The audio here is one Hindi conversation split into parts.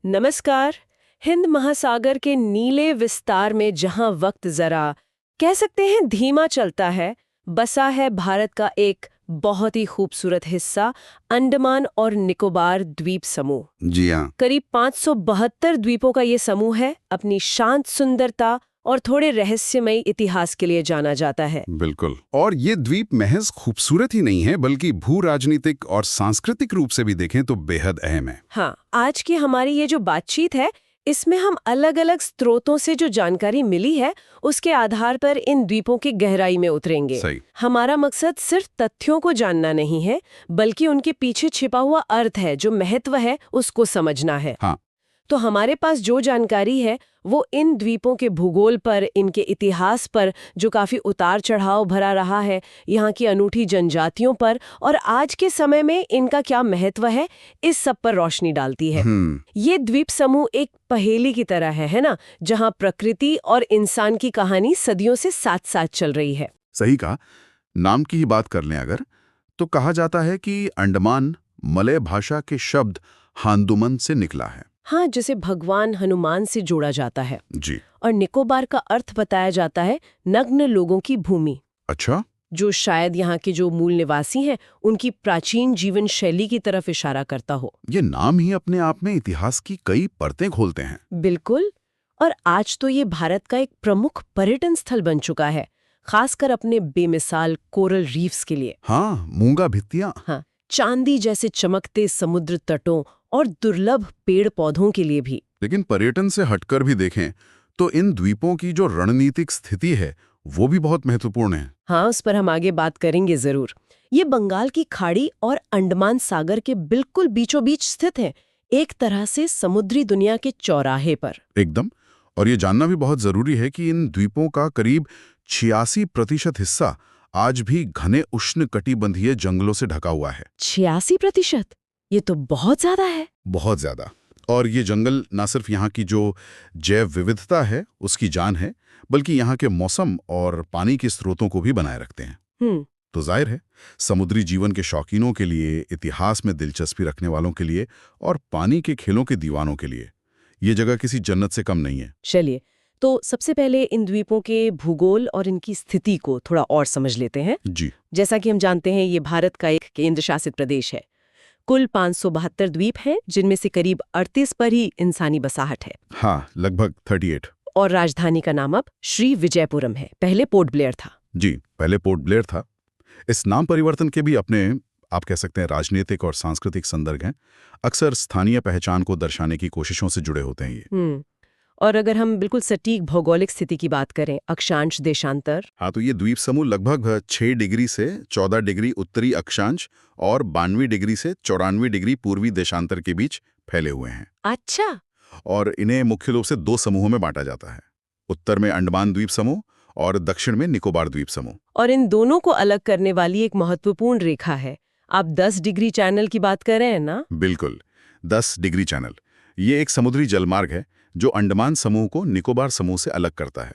नमस्कार। हिंद महासागर के नीले विस्तार में जहां वक्त जरा कह सकते हैं धीमा चलता है, बसा है भारत का एक बहुत ही खूबसूरत हिस्सा, अंडमान और निकोबार द्वीप समूह। जी हाँ। करीब 572 द्वीपों का ये समूह है, अपनी शांत सुंदरता और थोड़े रहस्यमयी इतिहास के लिए जाना जाता है। बिल्कुल। और ये द्वीप महज खूबसूरत ही नहीं है, बल्कि भू राजनीतिक और सांस्कृतिक रूप से भी देखें तो बेहद अहम है। हाँ, आज की हमारी ये जो बातचीत है, इसमें हम अलग-अलग स्रोतों से जो जानकारी मिली है, उसके आधार पर इन द्वीपों की गहराई में उतरेंगे। सही। हमारा मकसद सिर्फ तथ्यों को जानना नहीं है, बल्कि उनके पीछे छिपा हुआ अर्थ है, जो महत्व है, उसको समझना है। हाँ। तो हमारे पास जो जानकारी है वो इन द्वीपों के भूगोल पर, इनके इतिहास पर जो काफी उतार चढ़ाव भरा रहा है, यहाँ की अनूठी जनजातियों पर और आज के समय में इनका क्या महत्व है, इस सब पर रोशनी डालती है। ये द्वीप समूह एक पहेली की तरह है ना, जहाँ प्रकृति और इंसान की कहानी सदियों से साथ साथ चल रही है। सही कहा। नाम की ही बात कर लें अगर, तो कहा जाता है कि अंडमान मलय भाषा के शब्द हांदुमन से निकला है। हाँ, जिसे भगवान हनुमान से जोड़ा जाता है। जी। और निकोबार का अर्थ बताया जाता है नग्न लोगों की भूमि। अच्छा। जो शायद यहाँ के जो मूल निवासी हैं, उनकी प्राचीन जीवन शैली की तरफ इशारा करता हो। ये नाम ही अपने आप में इतिहास की कई परतें खोलते हैं। बिल्कुल। और आज तो ये भारत का एक प्रमुख पर्यटन स्थल बन चुका है, खासकर अपने बेमिसाल कोरल रीफ्स के लिए। हाँ, मूंगा भित्तियां। हाँ, चांदी जैसे चमकते समुद्र तटों और दुर्लभ पेड़ पौधों के लिए भी। लेकिन पर्यटन से हटकर भी देखें तो इन द्वीपों की जो रणनीतिक स्थिति है वो भी बहुत महत्वपूर्ण है। हाँ, उस पर हम आगे बात करेंगे जरूर। ये बंगाल की खाड़ी और अंडमान सागर के बिल्कुल बीचों बीच स्थित है, एक तरह से समुद्री दुनिया के चौराहे पर। एकदम। और ये जानना भी बहुत जरूरी है कि इन द्वीपों का करीब 86% हिस्सा आज भी घने उष्णकटिबंधीय जंगलों से ढका हुआ है। 86%? ये तो बहुत ज्यादा है। बहुत ज्यादा। और ये जंगल न सिर्फ यहाँ की जो जैव विविधता है उसकी जान है, बल्कि यहाँ के मौसम और पानी के स्रोतों को भी बनाए रखते हैं। तो जाहिर है, समुद्री जीवन के शौकीनों के लिए, इतिहास में दिलचस्पी रखने वालों के लिए और पानी के खेलों के दीवानों के लिए ये जगह किसी जन्नत से कम नहीं है। चलिए, तो सबसे पहले इन द्वीपों के भूगोल और इनकी स्थिति को थोड़ा और समझ लेते हैं। जी। जैसा कि हम जानते हैं, ये भारत का एक केंद्र शासित प्रदेश है। कुल 572 द्वीप हैं, जिनमें से करीब 38 पर ही इंसानी बसाहट है। हाँ, लगभग 38। और राजधानी का नाम अब श्री विजयपुरम है, पहले पोर्ट ब्लेयर था। जी, पहले पोर्ट ब्लेयर था। इस नाम परिवर्तन के भी अपने, आप कह सकते हैं, राजनीतिक और सांस्कृतिक संदर्भ हैं। अक्सर स्थानीय पहचान को दर्शाने की कोशिशों से जुड़े होते हैं ये। और अगर हम बिल्कुल सटीक भौगोलिक स्थिति की बात करें, अक्षांश देशांतर। हाँ, तो ये द्वीप समूह लगभग 6 डिग्री से 14 डिग्री उत्तरी अक्षांश और 92 डिग्री से 94 डिग्री पूर्वी देशांतर के बीच फैले हुए हैं। अच्छा। और इन्हें मुख्य रूप से 2 समूहों में बांटा जाता है, उत्तर में अंडमान द्वीप समूह और दक्षिण में निकोबार द्वीप समूह। और इन दोनों को अलग करने वाली एक महत्वपूर्ण रेखा है। आप 10 डिग्री चैनल की बात कर रहे हैं ना? बिल्कुल, 10 डिग्री चैनल। ये एक समुद्री जलमार्ग है जो अंडमान समूह को निकोबार समूह से अलग करता है।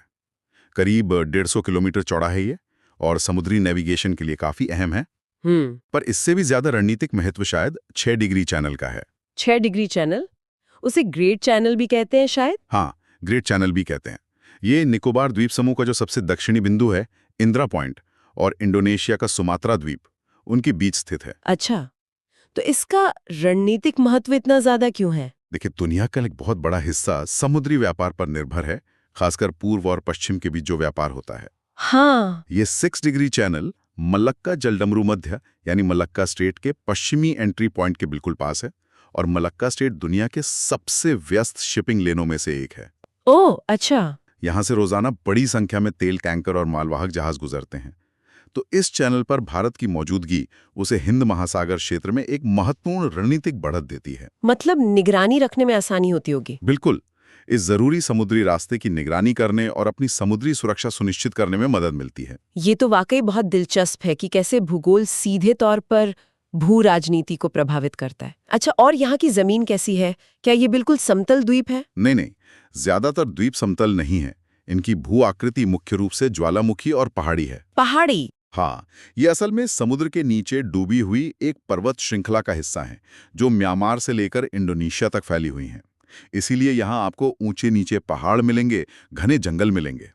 करीब 150 किलोमीटर चौड़ा है ये और समुद्री नेविगेशन के लिए काफी अहम है। पर इससे भी ज्यादा रणनीतिक महत्व शायद 6 डिग्री चैनल का है। 6 डिग्री चैनल? उसे ग्रेट चैनल भी कहते हैं शायद? हाँ, ग्रेट चैनल भी कहते हैं। ये निकोबार द्वीप समूह का जो सबसे दक्षिणी बिंदु है, इंदिरा पॉइंट, और इंडोनेशिया का सुमात्रा द्वीप, उनके बीच स्थित है। अच्छा, तो इसका रणनीतिक महत्व इतना ज्यादा क्यों है? देखिए, दुनिया का एक बहुत बड़ा हिस्सा समुद्री व्यापार पर निर्भर है, खासकर पूर्व और पश्चिम के बीच जो व्यापार होता है। हाँ। ये 6 डिग्री चैनल मलक्का जलडमरू मध्य यानी मलक्का स्ट्रेट के पश्चिमी एंट्री पॉइंट के बिल्कुल पास है, और मलक्का स्ट्रेट दुनिया के सबसे व्यस्त शिपिंग लेनों में से एक है। ओह, अच्छा। यहाँ से रोजाना बड़ी संख्या में तेल टैंकर और मालवाहक जहाज गुजरते हैं। तो इस चैनल पर भारत की मौजूदगी उसे हिंद महासागर क्षेत्र में एक महत्वपूर्ण रणनीतिक बढ़त देती है। मतलब निगरानी रखने में आसानी होती होगी। बिल्कुल, इस जरूरी समुद्री रास्ते की निगरानी करने और अपनी समुद्री सुरक्षा सुनिश्चित करने में मदद मिलती है। ये तो वाकई बहुत दिलचस्प है कि कैसे भूगोल सीधे तौर पर भू राजनीति को प्रभावित करता है। अच्छा, और यहाँ की जमीन कैसी है? क्या ये बिल्कुल समतल द्वीप है? नहीं, ज्यादातर द्वीप समतल नहीं है। इनकी भू आकृति मुख्य रूप से ज्वालामुखी और पहाड़ी है। पहाड़ी? हाँ, ये असल में समुद्र के नीचे डूबी हुई एक पर्वत श्रृंखला का हिस्सा है, जो म्यांमार से लेकर इंडोनेशिया तक फैली हुई है। इसीलिए यहाँ आपको ऊंचे नीचे पहाड़ मिलेंगे, घने जंगल मिलेंगे।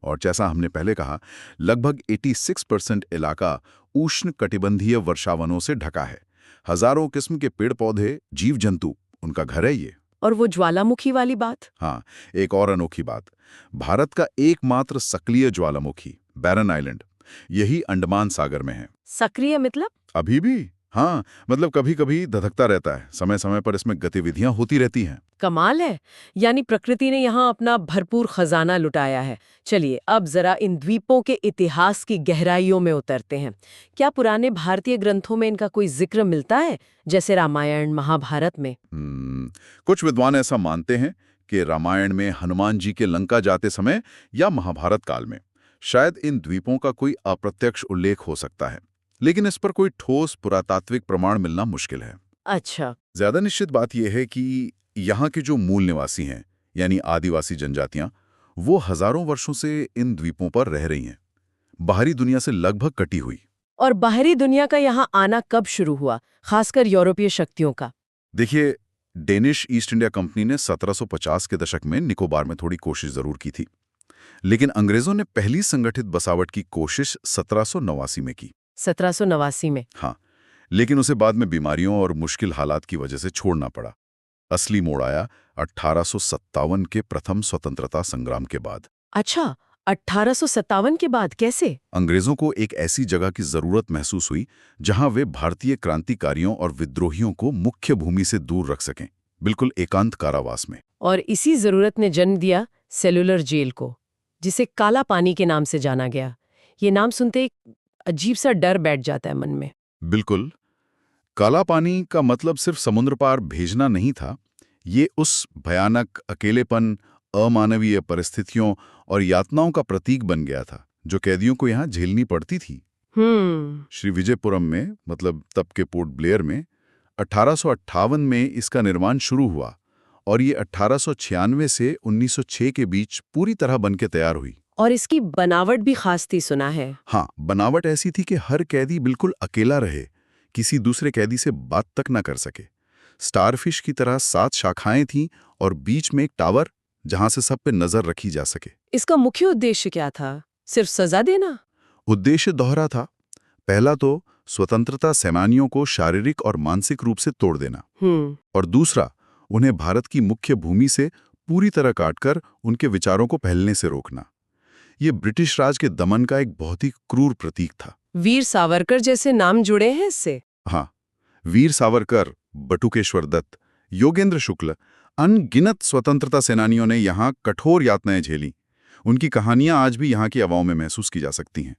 और जैसा हमने पहले कहा, लगभग 86% इलाका उष्ण कटिबंधीय वर्षावनों से ढका है। हजारों किस्म के पेड़ पौधे, जीव जंतु, उनका घर है ये। और वो ज्वालामुखी वाली बात? हाँ, एक और अनोखी बात, भारत का एकमात्र सक्रिय ज्वालामुखी बैरन आइलैंड, यही अंडमान सागर में है। सक्रिय मतलब? अभी भी, हाँ, मतलब कभी कभी धधकता रहता है, समय समय पर इसमें गतिविधियां होती रहती हैं। कमाल है, यानी प्रकृति ने यहाँ अपना भरपूर खजाना लुटाया है। चलिए अब जरा इन द्वीपों के इतिहास की गहराइयों में उतरते हैं। क्या पुराने भारतीय ग्रंथों में इनका कोई जिक्र मिलता है, जैसे रामायण महाभारत में? कुछ विद्वान ऐसा मानते हैं कि रामायण में हनुमान जी के लंका जाते समय या महाभारत काल में शायद इन द्वीपों का कोई अप्रत्यक्ष उल्लेख हो सकता है, लेकिन इस पर कोई ठोस पुरातात्विक प्रमाण मिलना मुश्किल है। अच्छा। ज्यादा निश्चित बात यह है कि यहाँ के जो मूल निवासी हैं, यानी आदिवासी जनजातियां, वो हजारों वर्षों से इन द्वीपों पर रह रही हैं, बाहरी दुनिया से लगभग कटी हुई। और बाहरी दुनिया का यहाँ आना कब शुरू हुआ, खासकर यूरोपीय शक्तियों का? देखिए, डेनिश ईस्ट इंडिया कंपनी ने 1750 के दशक में निकोबार में थोड़ी कोशिश जरूर की थी, लेकिन अंग्रेजों ने पहली संगठित बसावट की कोशिश 1789 में की। 1789 में? हाँ, लेकिन उसे बाद में बीमारियों और मुश्किल हालात की वजह से छोड़ना पड़ा। असली मोड़ आया 1857 के प्रथम स्वतंत्रता संग्राम के बाद। अच्छा, 1857 के बाद कैसे? अंग्रेजों को एक ऐसी जगह की जरूरत महसूस हुई जहां वे भारतीय क्रांतिकारियों और विद्रोहियों को मुख्य भूमि से दूर रख सकें, बिल्कुल एकांत कारावास में। और इसी जरूरत ने जन्म दिया सेलुलर जेल को, जिसे काला पानी के नाम से जाना गया। ये नाम सुनते एक अजीब सा डर बैठ जाता है मन में। बिल्कुल, काला पानी का मतलब सिर्फ समुद्र पार भेजना नहीं था, ये उस भयानक अकेलेपन, अमानवीय परिस्थितियों और यातनाओं का प्रतीक बन गया था जो कैदियों को यहाँ झेलनी पड़ती थी। श्री विजयपुरम में, मतलब तब के पोर्ट ब्लेयर में, 1858 में इसका निर्माण शुरू हुआ और ये 1896 से 1906 के बीच पूरी तरह बनके तैयार हुई। और इसकी बनावट भी खास थी, सुना है। हाँ, बनावट ऐसी थी कि हर कैदी बिल्कुल अकेला रहे, किसी दूसरे कैदी से बात तक न कर सके। स्टारफिश की तरह 7 शाखाएं थीं और बीच में एक टावर जहां से सब पे नजर रखी जा सके। इसका मुख्य उद्देश्य क्या था? सिर्फ सजा देना? उद्देश्य दोहरा था। पहला तो स्वतंत्रता सेनानियों को शारीरिक और मानसिक रूप से तोड़ देना, और दूसरा उन्हें भारत की मुख्य भूमि से पूरी तरह काटकर उनके विचारों को फैलने से रोकना। ये ब्रिटिश राज के दमन का एक बहुत ही क्रूर प्रतीक था। वीर सावरकर जैसे नाम जुड़े हैं इससे? हाँ, वीर सावरकर, बटुकेश्वर दत्त, योगेंद्र शुक्ल, अनगिनत स्वतंत्रता सेनानियों ने यहाँ कठोर यातनाएं झेली। उनकी कहानियां आज भी यहाँ की आवाओं में महसूस की जा सकती हैं।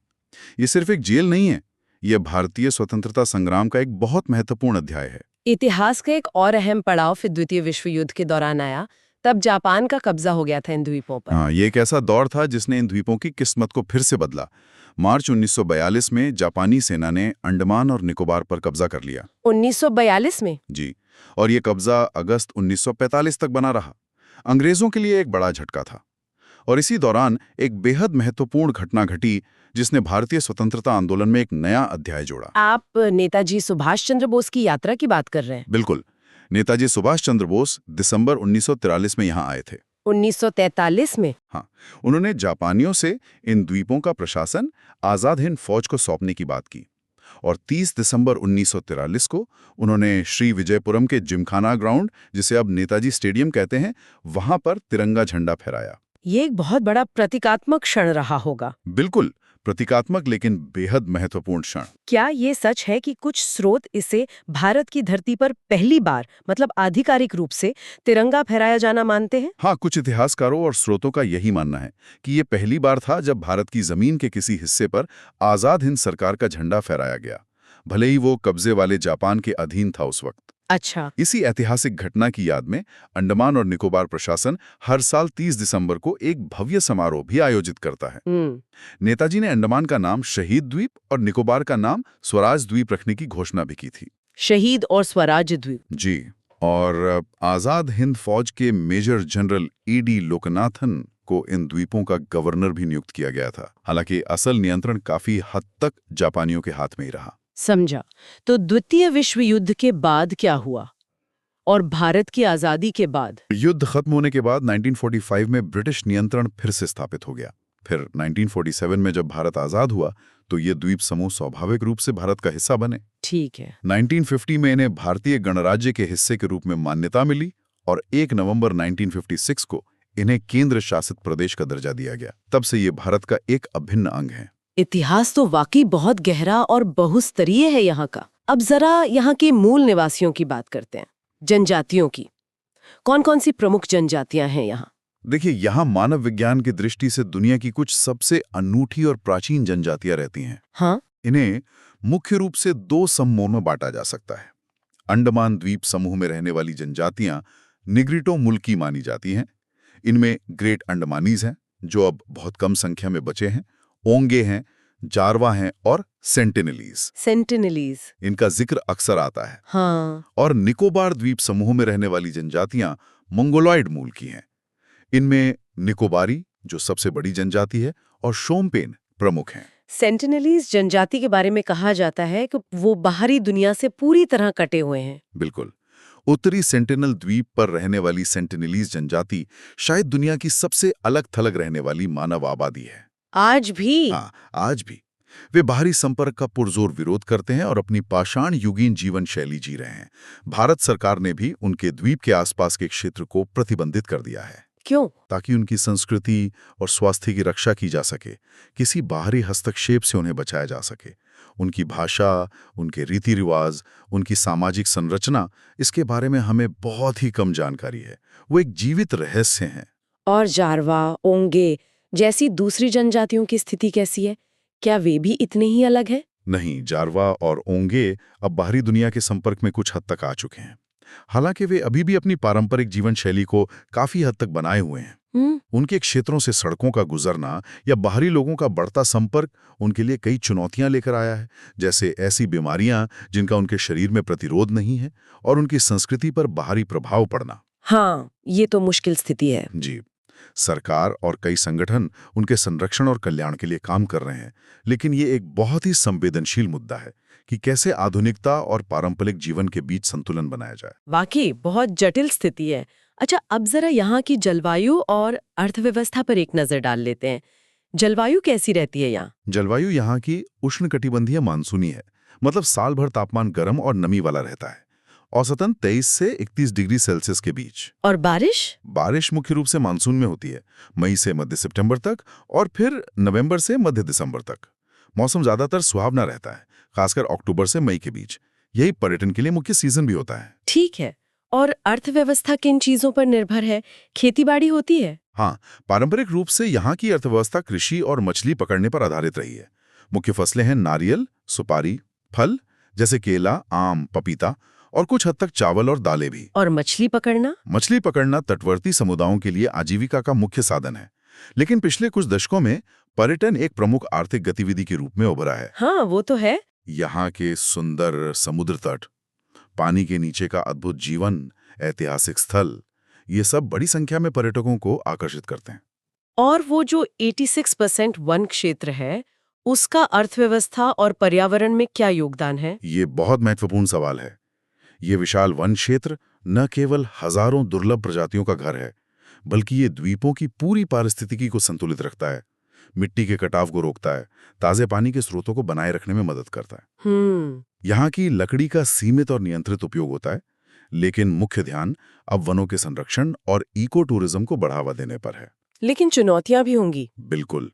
ये सिर्फ एक जेल नहीं है, यह भारतीय स्वतंत्रता संग्राम का एक बहुत महत्वपूर्ण अध्याय है। इतिहास का एक और अहम पड़ाव फिर द्वितीय विश्व युद्ध के दौरान आया। तब जापान का कब्जा हो गया था इन द्वीपों पर। हाँ, ये एक ऐसा दौर था जिसने इन द्वीपों की किस्मत को फिर से बदला। मार्च 1942 में जापानी सेना ने अंडमान और निकोबार पर कब्जा कर लिया। 1942 में? जी, और ये कब्जा अगस्त 1945 तक बना रहा। अंग्रेजों के लिए एक बड़ा झटका था। और इसी दौरान एक बेहद महत्वपूर्ण घटना घटी जिसने भारतीय स्वतंत्रता आंदोलन में एक नया अध्याय जोड़ा। आप नेताजी सुभाष चंद्र बोस की यात्रा की बात कर रहे हैं? बिल्कुल, नेताजी सुभाष चंद्र बोस दिसंबर 1943 में यहाँ आए थे। 1943 में? हाँ, उन्होंने जापानियों से इन द्वीपों का प्रशासन आजाद हिंद फौज को सौंपने की बात की और 30 दिसंबर 1943 को उन्होंने श्री विजयपुरम के जिमखाना ग्राउंड, जिसे अब नेताजी स्टेडियम कहते हैं, वहां पर तिरंगा झंडा फहराया। ये एक बहुत बड़ा प्रतीकात्मक क्षण रहा होगा। बिल्कुल, प्रतीकात्मक लेकिन बेहद महत्वपूर्ण क्षण। क्या ये सच है कि कुछ स्रोत इसे भारत की धरती पर पहली बार, मतलब आधिकारिक रूप से, तिरंगा फहराया जाना मानते हैं? हाँ, कुछ इतिहासकारों और स्रोतों का यही मानना है कि ये पहली बार था जब भारत की जमीन के किसी हिस्से पर आजाद हिंद सरकार का झंडा फहराया गया, भले ही वो कब्जे वाले जापान के अधीन था उस वक्त। अच्छा। इसी ऐतिहासिक घटना की याद में अंडमान और निकोबार प्रशासन हर साल 30 दिसंबर को एक भव्य समारोह भी आयोजित करता है। नेताजी ने अंडमान का नाम शहीद द्वीप और निकोबार का नाम स्वराज द्वीप रखने की घोषणा भी की थी। शहीद और स्वराज द्वीप? जी, और आजाद हिंद फौज के मेजर जनरल E.D. लोकनाथन को इन द्वीपों का गवर्नर भी नियुक्त किया गया था। हालांकि असल नियंत्रण काफी हद तक जापानियों के हाथ में ही रहा। समझा। तो द्वितीय विश्व युद्ध के बाद क्या हुआ? और भारत की आजादी के बाद? युद्ध खत्म होने के बाद 1945 में ब्रिटिश नियंत्रण फिर से स्थापित हो गया। फिर 1947 में जब भारत आजाद हुआ तो ये द्वीप समूह स्वाभाविक रूप से भारत का हिस्सा बने। ठीक है। 1950 में इन्हें भारतीय गणराज्य के हिस्से के रूप में मान्यता मिली और 1 नवंबर 1956 को इन्हें केंद्र शासित प्रदेश का दर्जा दिया गया। तब से ये भारत का एक अभिन्न अंग है। इतिहास तो वाकई बहुत गहरा और बहुस्तरीय है यहाँ का। अब जरा यहाँ के मूल निवासियों की बात करते हैं, जनजातियों की। कौन कौन सी प्रमुख जनजातियां हैं यहाँ? देखिए, यहाँ मानव विज्ञान की दृष्टि से दुनिया की कुछ सबसे अनूठी और प्राचीन जनजातियां रहती हैं। हाँ? इन्हें मुख्य रूप से 2 समूहों में बांटा जा सकता है। अंडमान द्वीप समूह में रहने वाली जनजातियां निग्रिटो मुल्की मानी जाती हैं। इनमें ग्रेट अंडमानीज हैं, जो अब बहुत कम संख्या में बचे हैं, ओंगे हैं, जारवा हैं और सेंटिनलीज। इनका जिक्र अक्सर आता है। हाँ। और निकोबार द्वीप समूह में रहने वाली जनजातियां मंगोलॉयड मूल की हैं। इनमें निकोबारी, जो सबसे बड़ी जनजाति है, और शोम्पेन प्रमुख हैं। सेंटिनलीज जनजाति के बारे में कहा जाता है कि वो बाहरी दुनिया से पूरी तरह कटे हुए हैं। बिल्कुल। उत्तरी सेंटिनल द्वीप पर रहने वाली सेंटिनलीज जनजाति शायद दुनिया की सबसे अलग थलग रहने वाली मानव आबादी है। आज भी? हाँ, आज भी। वे बाहरी संपर्क का पुरजोर विरोध करते हैं और अपनी पाषाण युगीन जीवन शैली जी रहे हैं। भारत सरकार ने भी उनके द्वीप के आसपास के क्षेत्र को प्रतिबंधित कर दिया है। क्यों? ताकि उनकी संस्कृति और स्वास्थ्य की रक्षा की जा सके, किसी बाहरी हस्तक्षेप से उन्हें बचाया जा सके। उनकी भाषा, उनके रीति रिवाज, उनकी सामाजिक संरचना, इसके बारे में हमें बहुत ही कम जानकारी है। वो एक जीवित रहस्य हैं। और जारवा, ओंगे जैसी दूसरी जनजातियों की स्थिति कैसी है? क्या वे भी इतने ही अलग हैं? नहीं, जारवा और ओंगे अब बाहरी दुनिया के संपर्क में कुछ हद तक आ चुके हैं। हालांकि वे अभी भी अपनी पारंपरिक जीवन शैली को काफी हद तक बनाए हुए हैं। उनके क्षेत्रों से सड़कों का गुजरना या बाहरी लोगों का बढ़ता संपर्क उनके लिए कई चुनौतियां लेकर आया है, जैसे ऐसी बीमारियां जिनका उनके शरीर में प्रतिरोध नहीं है और उनकी संस्कृति पर बाहरी प्रभाव पड़ना। हाँ, ये तो मुश्किल स्थिति है। जी। सरकार और कई संगठन उनके संरक्षण और कल्याण के लिए काम कर रहे हैं, लेकिन ये एक बहुत ही संवेदनशील मुद्दा है कि कैसे आधुनिकता और पारंपरिक जीवन के बीच संतुलन बनाया जाए। वाकई बहुत जटिल स्थिति है। अच्छा, अब जरा यहाँ की जलवायु और अर्थव्यवस्था पर एक नजर डाल लेते हैं। जलवायु कैसी रहती है यहाँ? जलवायु यहाँ की उष्णकटिबंधीय मानसूनी है, मतलब साल भर तापमान गर्म और नमी वाला रहता है, औसतन 23 से 31 डिग्री सेल्सियस के बीच। और बारिश? बारिश मुख्य रूप से मानसून में होती है, मई से मध्य सितंबर तक और फिर नवंबर से मध्य दिसंबर तक। मौसम ज्यादातर सुहावना रहता है, खासकर अक्टूबर से मई के बीच। यही पर्यटन के लिए मुख्य सीजन भी होता है। ठीक है। और अर्थव्यवस्था किन चीजों पर निर्भर है? खेतीबाड़ी होती है? हाँ, पारंपरिक रूप से यहाँ की अर्थव्यवस्था कृषि और मछली पकड़ने पर आधारित रही है। मुख्य फसलें हैं नारियल, सुपारी, फल जैसे केला, आम, पपीता और कुछ हद तक चावल और दालें भी। और मछली पकड़ना? मछली पकड़ना तटवर्ती समुदायों के लिए आजीविका का मुख्य साधन है, लेकिन पिछले कुछ दशकों में पर्यटन एक प्रमुख आर्थिक गतिविधि के रूप में उभरा है। हाँ, वो तो है। यहाँ के सुंदर समुद्र तट, पानी के नीचे का अद्भुत जीवन, ऐतिहासिक स्थल, ये सब बड़ी संख्या में पर्यटकों को आकर्षित करते हैं। और वो जो 86% वन क्षेत्र है, उसका अर्थव्यवस्था और पर्यावरण में क्या योगदान है? ये बहुत महत्वपूर्ण सवाल है। ये विशाल वन क्षेत्र न केवल हजारों दुर्लभ प्रजातियों का घर है, बल्कि ये द्वीपों की पूरी पारिस्थितिकी को संतुलित रखता है, मिट्टी के कटाव को रोकता है, ताजे पानी के स्रोतों को बनाए रखने में मदद करता है। यहाँ की लकड़ी का सीमित और नियंत्रित उपयोग होता है, लेकिन मुख्य ध्यान अब वनों के संरक्षण और इको टूरिज्म को बढ़ावा देने पर है। लेकिन चुनौतियां भी होंगी। बिल्कुल।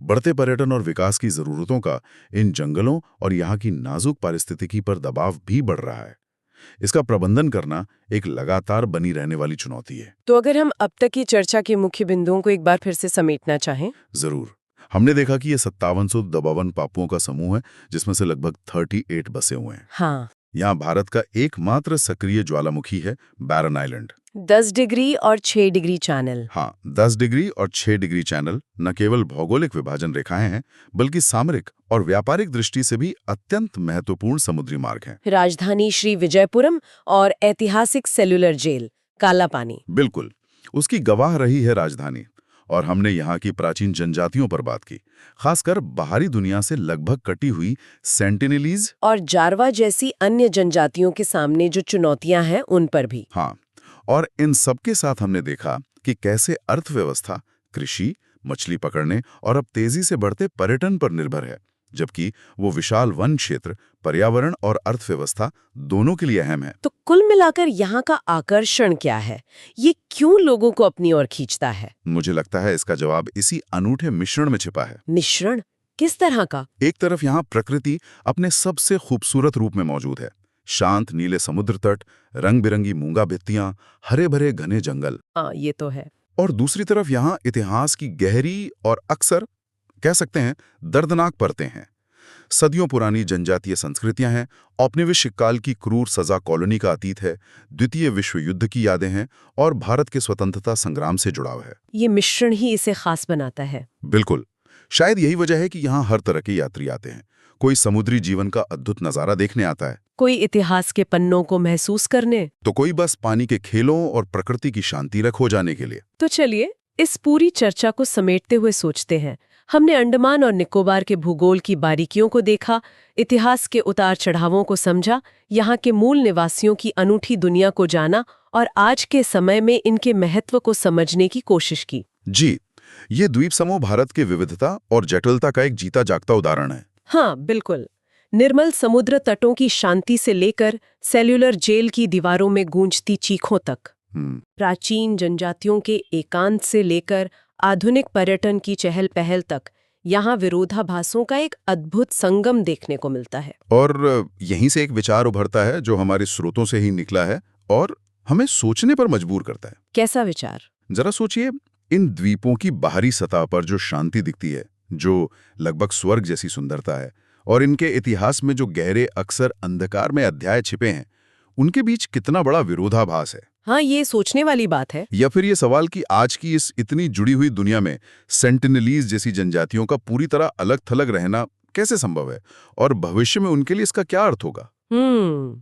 बढ़ते पर्यटन और विकास की जरूरतों का इन जंगलों और यहाँ की नाजुक पारिस्थितिकी पर दबाव भी बढ़ रहा है। इसका प्रबंधन करना एक लगातार बनी रहने वाली चुनौती है। तो अगर हम अब तक की चर्चा के मुख्य बिंदुओं को एक बार फिर से समेटना चाहें? जरूर। हमने देखा कि ये 5752 टापुओं का समूह है, जिसमें से लगभग 38 बसे हुए हैं। हाँ। यहाँ भारत का एकमात्र सक्रिय ज्वालामुखी है बैरन आइलैंड। 10 डिग्री और 6 डिग्री चैनल। हाँ, 10 डिग्री और 6 डिग्री चैनल न केवल भौगोलिक विभाजन रेखाएं हैं, बल्कि सामरिक और व्यापारिक दृष्टि से भी अत्यंत महत्वपूर्ण समुद्री मार्ग हैं। राजधानी श्री विजयपुरम और ऐतिहासिक सेलुलर जेल काला पानी। बिल्कुल, उसकी गवाह रही है राजधानी। और हमने यहाँ की प्राचीन जनजातियों पर बात की, खासकर बाहरी दुनिया से लगभग कटी हुई सेंटिनलीज और जारवा जैसी अन्य जनजातियों के सामने जो चुनौतियां हैं उन पर भी। हाँ, और इन सबके साथ हमने देखा कि कैसे अर्थव्यवस्था कृषि, मछली पकड़ने और अब तेजी से बढ़ते पर्यटन पर निर्भर है, जबकि वो विशाल वन क्षेत्र पर्यावरण और अर्थव्यवस्था दोनों के लिए अहम है। तो कुल मिलाकर यहाँ का आकर्षण क्या है? ये क्यों लोगों को अपनी ओर खींचता है? मुझे लगता है इसका जवाब इसी अनूठे मिश्रण में छिपा है। मिश्रण किस तरह का? एक तरफ यहाँ प्रकृति अपने सबसे खूबसूरत रूप में मौजूद है, शांत नीले समुद्र तट, रंग बिरंगी मूंगा भित्तियां, हरे भरे घने जंगल। हाँ, ये तो है। और दूसरी तरफ यहाँ इतिहास की गहरी और अक्सर कह सकते हैं दर्दनाक परतें हैं। सदियों पुरानी जनजातीय संस्कृतियां हैं, औपनिवेशिक काल की क्रूर सजा कॉलोनी का अतीत है, द्वितीय विश्व युद्ध की यादें हैं और भारत के स्वतंत्रता संग्राम से जुड़ाव है। ये मिश्रण ही इसे खास बनाता है। बिल्कुल, शायद यही वजह है कि यहाँ हर तरह के यात्री आते हैं। कोई समुद्री जीवन का अद्भुत नजारा देखने आता है, कोई इतिहास के पन्नों को महसूस करने, तो कोई बस पानी के खेलों और प्रकृति की शांति में खो जाने के लिए। तो चलिए इस पूरी चर्चा को समेटते हुए सोचते हैं। हमने अंडमान और निकोबार के भूगोल की बारीकियों को देखा, इतिहास के उतार चढ़ावों को समझा, यहाँ के मूल निवासियों की अनूठी दुनिया को जाना और आज के समय में इनके महत्व को समझने की कोशिश की। जी, ये द्वीप समूह भारत के विविधता और जटिलता का एक जीता जागता उदाहरण है। हाँ, बिल्कुल। निर्मल समुद्र तटों की शांति से लेकर सेल्युलर जेल की दीवारों में गूंजती चीखों तक, प्राचीन जनजातियों के एकांत से लेकर आधुनिक पर्यटन की चहल पहल तक, यहाँ विरोधाभासों का एक अद्भुत संगम देखने को मिलता है। और यहीं से एक विचार उभरता है जो हमारे स्रोतों से ही निकला है और हमें सोचने पर मजबूर करता है। कैसा विचार? जरा सोचिए, इन द्वीपों की बाहरी सतह पर जो शांति दिखती है, जो लगभग स्वर्ग जैसी सुंदरता है, और इनके इतिहास में जो गहरे अक्सर अंधकार में अध्याय छिपे हैं, उनके बीच कितना बड़ा विरोधाभास है। हाँ, ये सोचने वाली बात है। या फिर ये सवाल कि आज की इस इतनी जुड़ी हुई दुनिया में सेंटिनलीज जैसी जनजातियों का पूरी तरह अलग थलग रहना कैसे संभव है और भविष्य में उनके लिए इसका क्या अर्थ होगा।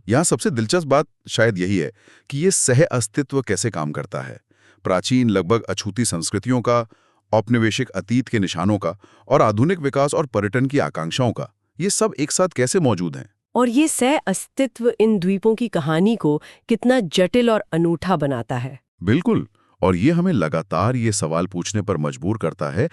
यहाँ सबसे दिलचस्प बात शायद यही है कि ये सह अस्तित्व कैसे काम करता है। प्राचीन लगभग अछूती संस्कृतियों का, औपनिवेशिक अतीत के निशानों का और आधुनिक विकास और पर्यटन की आकांक्षाओं का, ये सब एक साथ कैसे मौजूद हैं। और ये सह अस्तित्व इन द्वीपों की कहानी को कितना जटिल और अनूठा बनाता है। बिल्कुल, और ये हमें लगातार ये सवाल पूछने पर मजबूर करता है